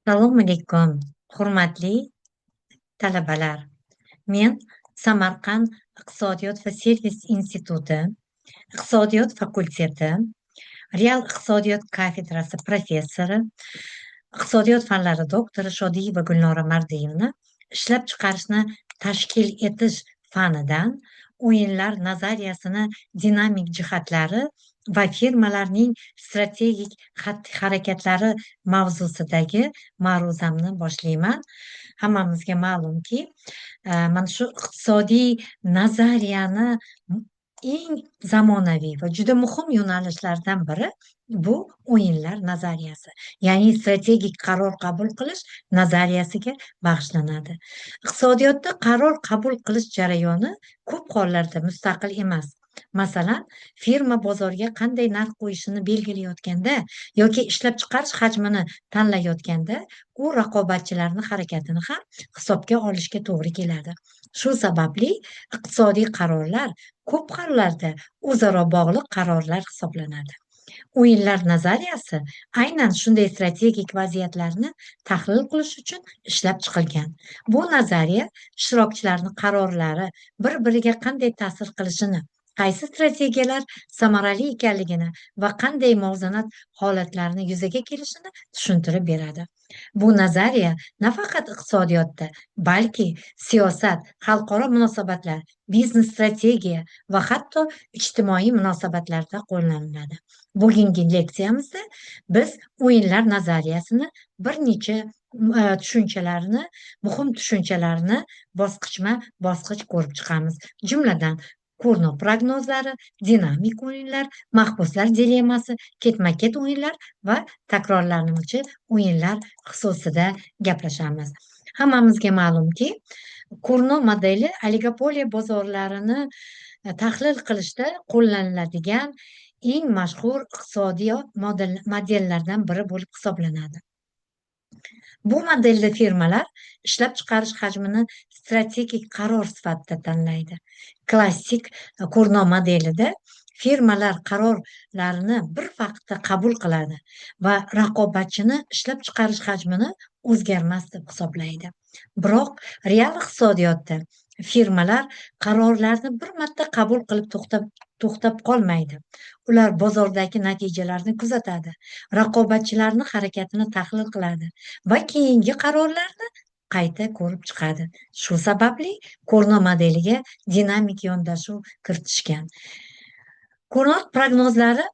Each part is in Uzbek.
Assalomu alaykum, hurmatli talabalar. Men Samarqand iqtisodiyot va servis instituti, iqtisodiyot fakulteti, real iqtisodiyot kafedrasi professori, iqtisodiyot fanlari doktori Shodiyeva Gulnora Mardiyevna ishlab chiqarishni tashkil etish fanidan o'yinlar nazariyasini dinamik jihatlari va firmalarning strategik xatti-harakatlari mavzusidagi ma'ruzamni boshlayman. Hammamizga ma'lumki, mana shu iqtisodiy nazariyani eng zamonaviy va juda muhim yo'nalishlardan biri bu o'yinlar nazariyasi, ya'ni strategik qaror qabul qilish nazariyasiga bag'ishlanadi. Iqtisodiyotda qaror qabul qilish jarayoni ko'p hollarda mustaqil emas. Masalan, firma bozorga qanday narx qo'yishini belgilayotganda yoki ishlab chiqarish hajmini tanlayotganda u raqobatchilarni harakatini ham hisobga olishga to'g'ri keladi. Shu sababli iqtisodiy qarorlar ko'p hollarda o'zaro bog'liq qarorlar hisoblanadi. O'yinlar nazariyasi aynan shunday strategik vaziyatlarni tahlil qilish uchun ishlab chiqilgan. Bu nazariya ishtirokchilarni qarorlari bir-biriga qanday ta'sir qilishini, qaysi strategiyalar samarali ekanligini va qanday muvozanat holatlarini yuzaga kelishini tushuntirib beradi. Bu nazariya nafaqat iqtisodiyotda, balki siyosat, xalqaro munosabatlar, biznes strategiya va hatto ijtimoiy munosabatlarda qo'llaniladi. Bugungi leksiyamizda biz o'yinlar nazariyasini bir necha tushunchalarini, muhim tushunchalarini bosqichma-bosqich ko'rib chiqamiz. Jumladan, Kurno prognozlari, dinamik o'yinlar, mahbuslar dilemmasi, ketma-ket o'yinlar va takrorlanuvchi o'yinlar xususida gaplashamiz. Hammamizga ma'lumki, Kurno modeli oligopoliya bozorlarini tahlil qilishda qo'llaniladigan eng mashhur iqtisodiyot modellardan biri bo'lib hisoblanadi. Bu modelda firmalar ishlab chiqarish hajmini strategik qaror sifatida tanlaydi. Klassik Kurno modelida firmalar qarorlarini bir vaqtda qabul qiladi va raqobatchini ishlab chiqarish hajmini o'zgarmas deb hisoblaydi. Biroq real iqtisodiyotda firmalar qarorlarni bir marta qabul qilib to'xtab qolmaydi. Ular bozordagi natijalarni kuzatadi, raqobatchilarni harakatini tahlil qiladi va keyingi qarorlarni qayta ko'rib chiqadi. Shu sababli Kurno modeliga dinamik yondashuv kiritishgan. Kurno prognozlari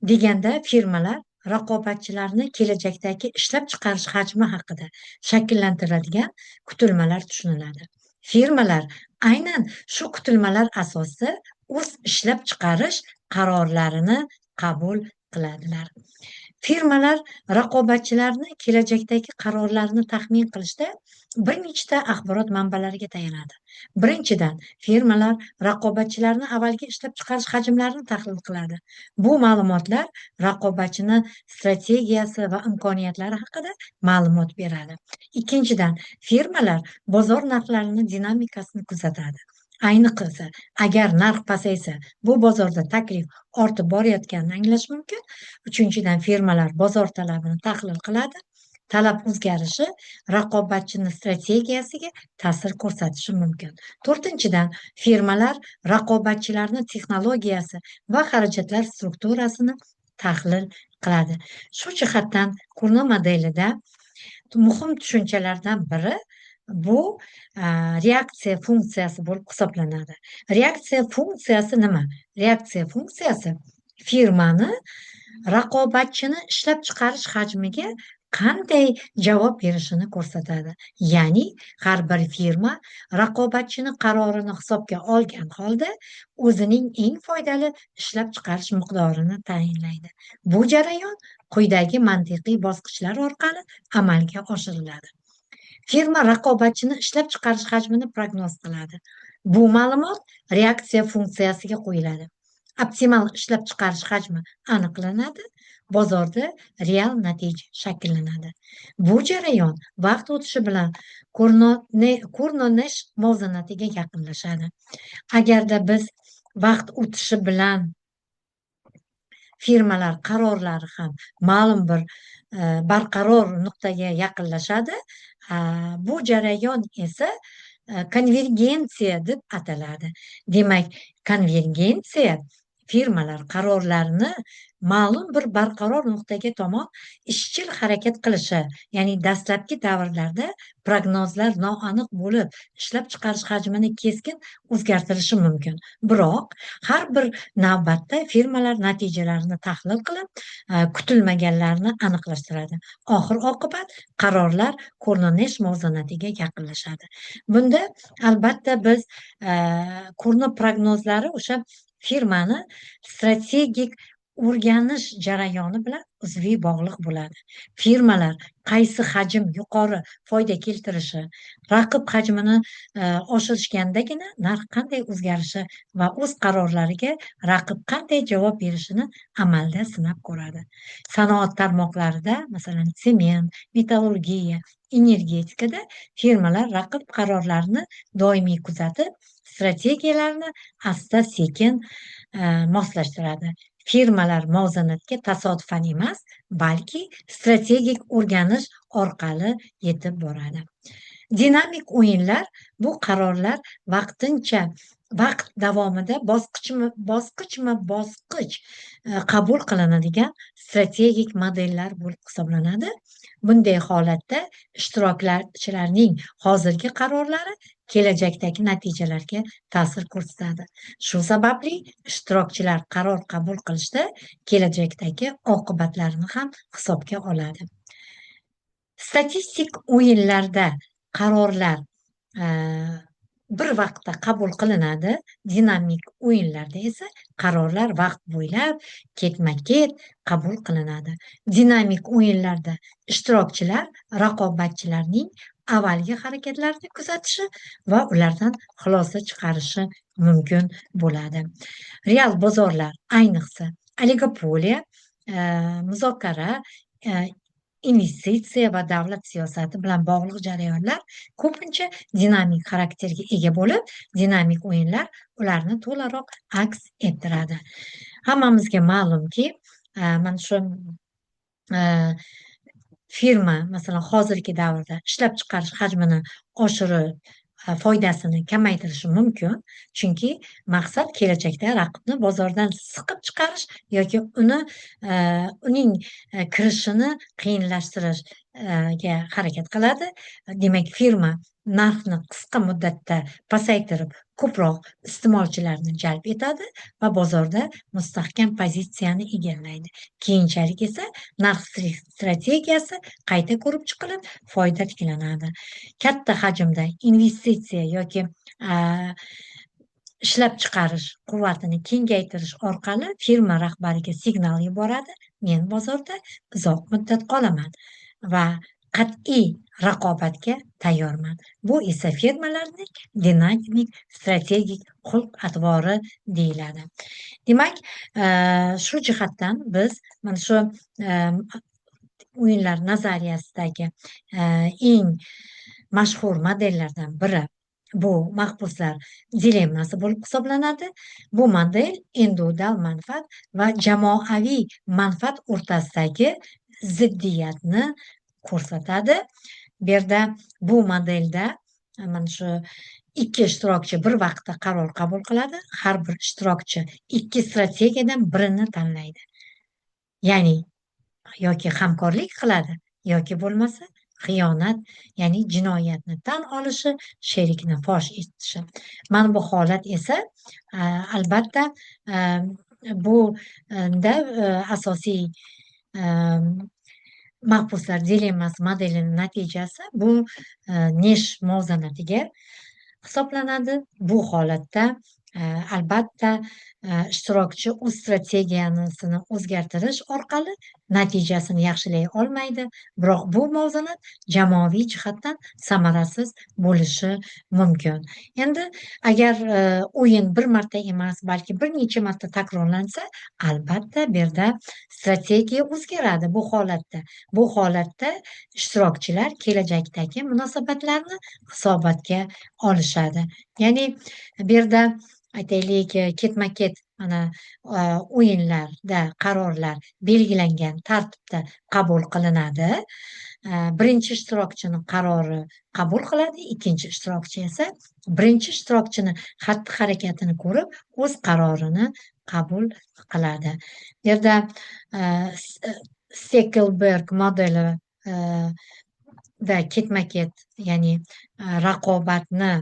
deganda firmalar raqobatchilarni kelajakdagi ishlab chiqarish hajmi haqida shakllantiradigan kutilmalar tushuniladi. Firmalar aynan shu kutilmalar asosida o'z ishlab chiqarish qarorlarini qabul qiladilar. Firmalar raqobatchilarni kelajakdagi qarorlarini taxmin qilishda bir nechta axborot manbalariga tayanadi. Birinchidan, firmalar raqobatchilarni avvalgi ishlab chiqarish hajmlarini tahlil qiladi. Bu ma'lumotlar raqobatchini strategiyasi va imkoniyatlari haqida ma'lumot beradi. Ikkinchidan, firmalar bozor narxlarini dinamikasini kuzatadi. Ayniqsa, agar narx pasaysa, bu bozorda taklif ortib borayotganini anglash mumkin. Uchinchidan, firmalar bozor talabini tahlil qiladi. Talab o'zgarishi raqobatchini strategiyasiga ta'sir ko'rsatishi mumkin. To'rtinchidan, firmalar raqobatchilarni texnologiyasi va xarajatlar strukturasini tahlil qiladi. Shu jihatdan Kurno modelida muhim tushunchalardan biri bu reaksiya funksiyasi bo'lib hisoblanadi. Reaksiya funksiyasi nima? Reaksiya funksiyasi firmani raqobatchini ishlab chiqarish hajmiga qanday javob berishini ko'rsatadi. Ya'ni har bir firma raqobatchini qarorini hisobga olgan holda o'zining eng foydali ishlab chiqarish miqdorini tayinlaydi. Bu jarayon quyidagi mantiqiy bosqichlar orqali amalga oshiriladi. Firma raqobatchini ishlab chiqarish hajmini prognoz qiladi. Bu ma'lumot reaksiya funksiyasiga qo'yiladi. Optimal ishlab chiqarish hajmi aniqlanadi, bozorda real natija shakllanadi. Bu jarayon vaqt o'tishi bilan Kurno-Nesh muvozanatiga yaqinlashadi. Agarda biz vaqt o'tishi bilan firmalar qarorlari ham ma'lum bir barqaror nuqtaga yaqinlashadi. Bu jarayon esa konvergensiya deb ataladi. Demak, konvergensiya firmalar qarorlarini ma'lum bir barqaror nuqtaga tomon izchil harakat qilishi, ya'ni dastlabki davrlarda prognozlar noaniq bo'lib, ishlab chiqarish hajmini keskin o'zgartirishi mumkin. Biroq har bir navbatda firmalar natijalarini tahlil qilib, kutilmaganlarni aniqlashtiradi. Oxir-oqibat qarorlar ko'rinish muvozanatiga yaqinlashadi. Bunda albatta biz ko'rinib prognozlari o'sha firmani strategik o'rganish jarayoni bilan uzviy bog'liq bo'ladi. Firmalar qaysi hajm yuqori foyda keltirishi, raqib hajmini oshirishgandagina narx qanday o'zgarishi va o'z qarorlariga raqib qanday javob berishini amalda sinab ko'radi. Sanoat tarmoqlarida, masalan, sement, metallurgiya, energetikada firmalar raqib qarorlarini doimiy kuzatib, strategiyalarini asta-sekin moslashtiradi. Firmalar muvozanatga tasodifan emas, balki strategik o'rganish orqali yetib boradi. Dinamik o'yinlar bu qarorlar vaqtincha vaqt davomida bosqichma-bosqich qabul qilinadigan strategik modellar bo'lib hisoblanadi. Bunday holatda ishtirokchilarning hozirgi qarorlari kelajakdagi natijalarga ta'sir ko'rsatadi. Shu sababli ishtirokchilar qaror qabul qilishda kelajakdagi oqibatlarni ham hisobga oladi. Statistik o'yinlarda qarorlar bir vaqtda qabul qilinadi. Dinamik o'yinlarda esa qarorlar vaqt bo'ylab ketma-ket qabul qilinadi. Dinamik o'yinlarda ishtirokchilar raqobatchilarning avvalgi harakatlarini kuzatishi va ulardan xulosa chiqarishi mumkin bo'ladi. Real bozorlar, ayniqsa oligopoliya, muzokara, investitsiya va davlat siyosati bilan bog'liq jarayonlar ko'pincha dinamik xarakterga ega bo'lib, dinamik o'yinlar ularni to'laroq aks ettiradi. Hammamizga ma'lumki, mana shu firma masalan hozirgi davrda ishlab chiqarish hajmini oshirib, foydasini kamaytirishi mumkin. Chunki maqsad kelajakda raqibni bozordan siqib chiqarish yoki uning kirishini qiyinlashtirishga harakat qiladi. Demak, firma narxni qisqa muddatda pasaytirib, ko'proq iste'molchilarni jalb etadi va bozorda mustahkam pozitsiyani egallaydi. Keyinchalik esa narx strategiyasi qayta ko'rib chiqilib, foyda tiklanadi. Katta hajmda investitsiya yoki ishlab chiqarish quvvatini kengaytirish orqali firma rahbariga signal yuboradi: men bozorda uzoq muddat qolaman va qat'iy raqobatga tayyorman. Bu esa firmalarning dinamik strategik xulq-atvori deyiladi. Demak, shu jihatdan biz mana shu o'yinlar nazariyasidagi eng mashhur modellardan biri bu mahbuslar dilemmasi bo'lib hisoblanadi. Bu model individual manfaat va jamoaviy manfaat o'rtasidagi ziddiyatni ko'rsatadi. Bu yerda bu modelda mana shu ikki ishtirokchi bir vaqtda qaror qabul qiladi. Har bir ishtirokchi ikki strategiyadan birini tanlaydi. Ya'ni yoki hamkorlik qiladi yoki bo'lmasa xiyonat, ya'ni jinoyatni tan olishi, sherikni fosh etishi. Mana bu holat esa albatta bunda asosiy mahbuslar dilemmasi modelining natijasi bu nish muvozanatiga hisoblanadi. Bu holatda albatta ishtirokchi o'z strategiyasini o'zgartirish orqali natijasini yaxshilay olmaydi. Biroq bu muvozanat jamoaviy jihatdan samarasiz bo'lishi mumkin. Endi agar o'yin bir marta emas, balki bir necha marta takrorlansa, albatta bu yerda strategiya o'zgaradi. Bu holatda ishtirokchilar kelajakdagi munosabatlarni hisobotga olishadi. Ya'ni bu yerda aytaylik, ketma-ket mana o'yinlarda qarorlar belgilangan tartibda qabul qilinadi. Birinchi ishtirokchini qarori qabul qiladi, ikkinchi ishtirokchi esa birinchi ishtirokchini xatti-harakatini ko'rib, o'z qarorini qabul qiladi. Bu yerda Stekelberg modeli da ketma-ket, ya'ni raqobatni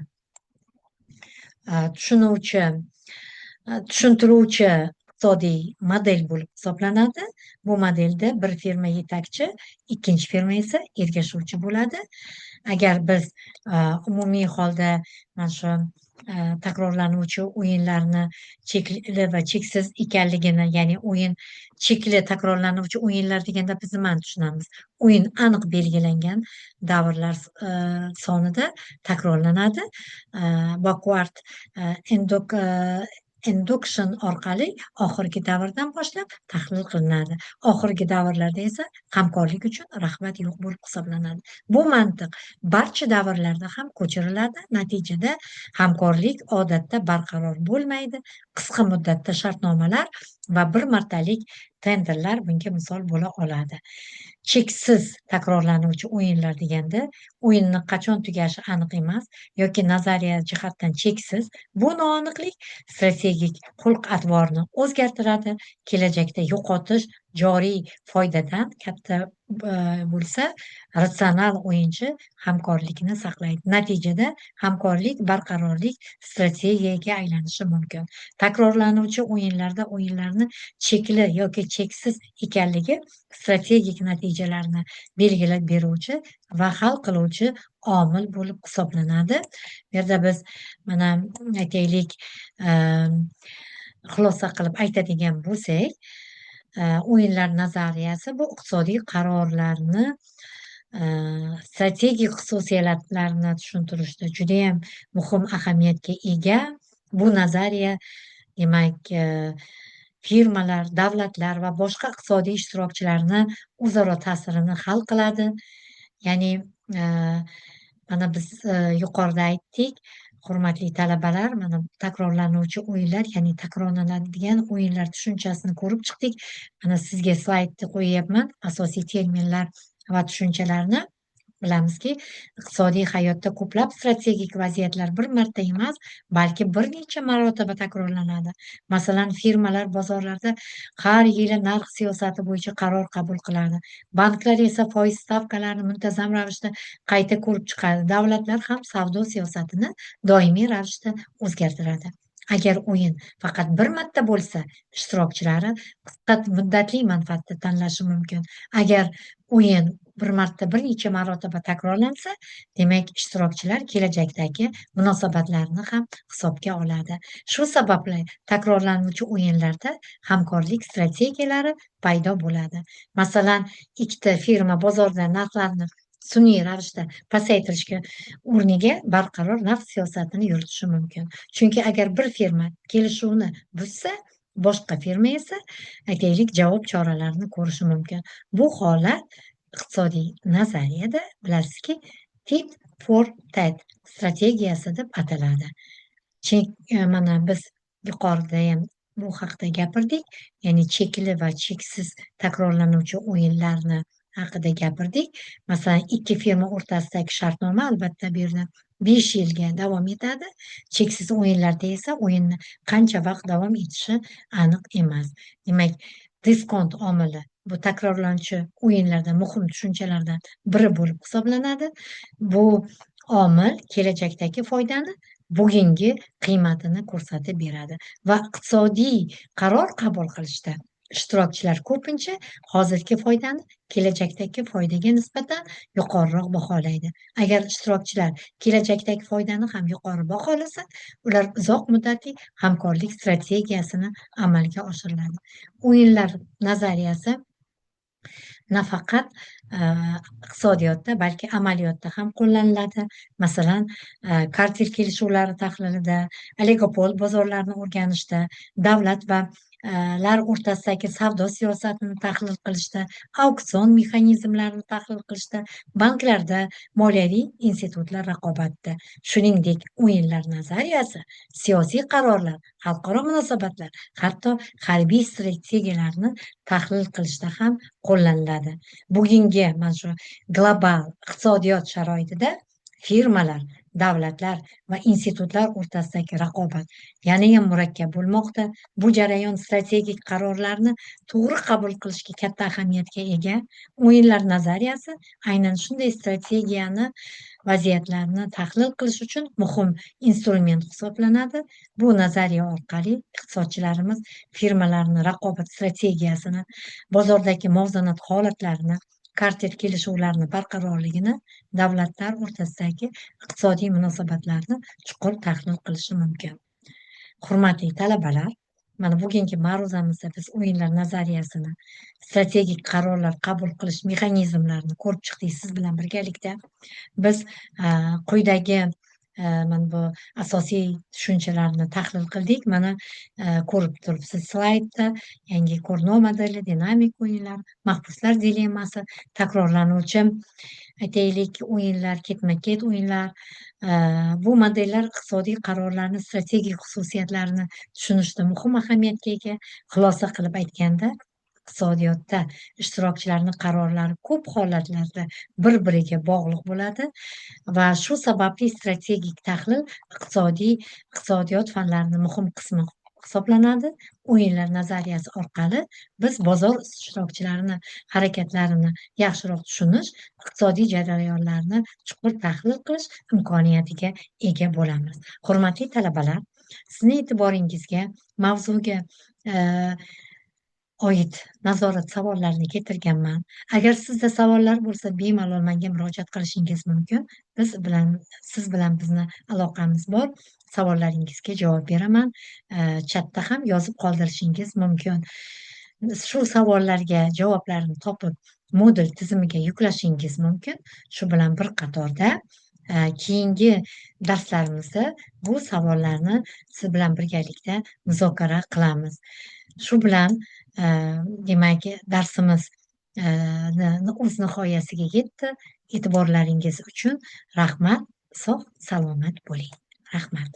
tushuntiruvchi iqtisodiy model bo'lib hisoblanadi. Bu modelda bir firma yetakchi, ikkinchi firma esa ergashuvchi bo'ladi. Agar biz umumiy holda mana shu takrorlanuvchi o'yinlarni chekli va cheksiz ekanligini, ya'ni o'yin chekli takrorlanuvchi o'yinlar deganda biz nimani tushunamiz? O'yin aniq belgilangan davrlar sonida takrorlanadi. Backward induction orqali oxirgi davrdan boshlab tahlil qilinadi. Oxirgi davrlarda esa hamkorlik uchun rag'bat yo'q bo'lib hisoblanadi. Bu mantiq barcha davrlarda ham ko'chiriladi. Natijada hamkorlik odatda barqaror bo'lmaydi. Qisqa muddatda shartnomalar va bir martalik tenderlar bunga misol bo'la oladi. Cheksiz takrorlanuvchi o'yinlar deganda o'yinni qachon tugashi aniq emas yoki nazariya jihatdan cheksiz. Bu noaniqlik strategik xulq-atvorni o'zgartiradi. Kelajakda yo'qotish joriy foydadan katta bo'lsa, ratsional o'yinchi hamkorlikni saqlaydi. Natijada hamkorlik, barqarorlik strategiyaga aylanishi mumkin. Takrorlanuvchi o'yinlarda o'yinlarni chekli yoki cheksiz ekanligi strategik natijalarni belgilab beruvchi va hal qiluvchi omil bo'lib hisoblanadi. Bu yerda biz mana aytaylik, xulosa qilib aytadigan bo'lsak, o'yinlar nazariyasi bu iqtisodiy qarorlarni strategik xususiyatlarini tushuntirishda judayam muhim ahamiyatga ega. Bu nazariya demak firmalar, davlatlar va boshqa iqtisodiy ishtirokchilarni o'zaro ta'sirini hal qiladi. Ya'ni mana biz yuqorida aytdik, hurmatli talabalar, mana takrorlanuvchi o'yinlar, ya'ni takrorlanadigan o'yinlar tushunchasini ko'rib chiqdik. Mana sizga slaydni qo'yyapman. Asosiy terminlar va tushunchalarni. Bilamizki, iqtisodiy hayotda ko'plab strategik vaziyatlar bir marta emas, balki bir necha marotaba takrorlanadi. Masalan, firmalar bozorlarda har yili narx siyosati bo'yicha qaror qabul qiladi. Banklar esa foiz stavkalarini muntazam ravishda qayta ko'rib chiqadi. Davlatlar ham savdo siyosatini doimiy ravishda o'zgartiradi. Agar o'yin faqat bir marta bo'lsa, ishtirokchilari qisqa muddatli manfaatni tanlashi mumkin. Agar o'yin bir marta bir necha marotaba takrorlansa, demak ishtirokchilar kelajakdagi munosabatlarni ham hisobga oladi. Shu sababli takrorlanuvchi o'yinlarda hamkorlik strategiyalari paydo bo'ladi. Masalan, ikkita firma bozorda narxlarni sun'iy ravishda pasaytirishga o'rniga barqaror narx siyosatini yuritishi mumkin. Chunki agar bir firma kelishuvni buzsa, boshqa firma esa aytaylik javob choralarini ko'rishi mumkin. Bu holat iqtisodiy nazariyada bilasizki, tit for tat strategiyasi deb ataladi. Mana biz yuqorida ham bu haqida gapirdik, ya'ni chekli va cheksiz takrorlanuvchi o'yinlarni haqida gapirdik. Masalan, ikki firma o'rtasidagi shartnoma albatta bu yerda 5 yilga davom etadi. Cheksiz o'yinlarda esa o'yinni qancha vaqt davom etishi aniq emas. Demak, diskont omili bu takrorlanuvchi o'yinlarda muhim tushunchalardan biri bo'lib hisoblanadi. Bu omil kelajakdagi foydani bugungi qiymatini ko'rsatib beradi va iqtisodiy qaror qabul qilishda ishtirokchilar ko'pincha hozirgi foydani kelajakdagi foydaga nisbatan yuqoriroq baholaydi. Agar ishtirokchilar kelajakdagi foydani ham yuqori baholasa, ular uzoq muddatli hamkorlik strategiyasini amalga oshiradi. O'yinlar nazariyasi nafaqat iqtisodiyotda, balki amaliyotda ham qo'llaniladi. Masalan, kartel kelishuvlari tahlilida, oligopol bozorlarni o'rganishda, davlat va lar o'rtasidagi savdo siyosatini tahlil qilishda, auksion mexanizmlarini tahlil qilishda, banklarda, moliyaviy institutlar raqobatda, shuningdek, o'yinlar nazariyasi, siyosiy qarorlar, xalqaro munosabatlar, hatto harbiy strategiyalarni tahlil qilishda ham qo'llaniladi. Bugungi mana shu global iqtisodiyot sharoitida firmalar, davlatlar va institutlar o'rtasidagi raqobat yanayam murakkab bo'lmoqda. Bu jarayon strategik qarorlarni to'g'ri qabul qilishga katta ahamiyatga ega. O'yinlar nazariyasi aynan shunday strategiyani, vaziyatlarni tahlil qilish uchun muhim instrument hisoblanadi. Bu nazariya orqali iqtisodchilarimiz firmalarni raqobat strategiyasini, bozordagi muvozanat holatlarini, kartel kelishuvlarini barqarorligini, davlatlar o'rtasidagi iqtisodiy munosabatlarni chuqur tahlil qilishi mumkin. Hurmatli talabalar, mana bugungi ma'ruzamizda biz o'yinlar nazariyasini, strategik qarorlar qabul qilish mexanizmlarini ko'rib chiqdik siz bilan birgalikda. Biz quyidagi mana bu asosiy tushunchalarni tahlil qildik. Mana ko'rib turibsiz slaydda yangi ko'rnov modeli, dinamik o'yinlar, mahbuslar dilemmasi, takrorlanuvchi aytaylik o'yinlar, ketma-ket o'yinlar. Bu modellar iqtisodiy qarorlarni strategik xususiyatlarini tushunishda muhim ahamiyatga ega. Xulosa qilib aytganda, iqtisodiyotda ishtirokchilarning qarorlari ko'p holatlarda bir-biriga bog'liq bo'ladi va shu sababli strategik tahlil iqtisodiyot fanlarining muhim qismi hisoblanadi. O'yinlar nazariyasi orqali biz bozor ishtirokchilarini harakatlarini yaxshiroq tushunish, iqtisodiy jarayonlarni chuqur tahlil qilish imkoniyatiga ega bo'lamiz. Hurmatli talabalar, sizni e'tiboringizga mavzuga oid nazorat savollarini keltirganman. Agar sizda savollar bo'lsa, bemalol menga murojaat qilishingiz mumkin. Siz bilan bizni aloqamiz bor. Savollaringizga javob beraman. Chatda ham yozib qoldirishingiz mumkin. Shu savollarga javoblarni topib, modul tizimiga yuklashingiz mumkin. Shu bilan bir qatorda keyingi darslarimizda bu savollarni siz bilan birgalikda muzokara qilamiz. Shu bilan demak, darsimiz o'z nihoyasiga yetdi. E'tiborlaringiz uchun rahmat. Sog' salomat bo'ling. Rahmat.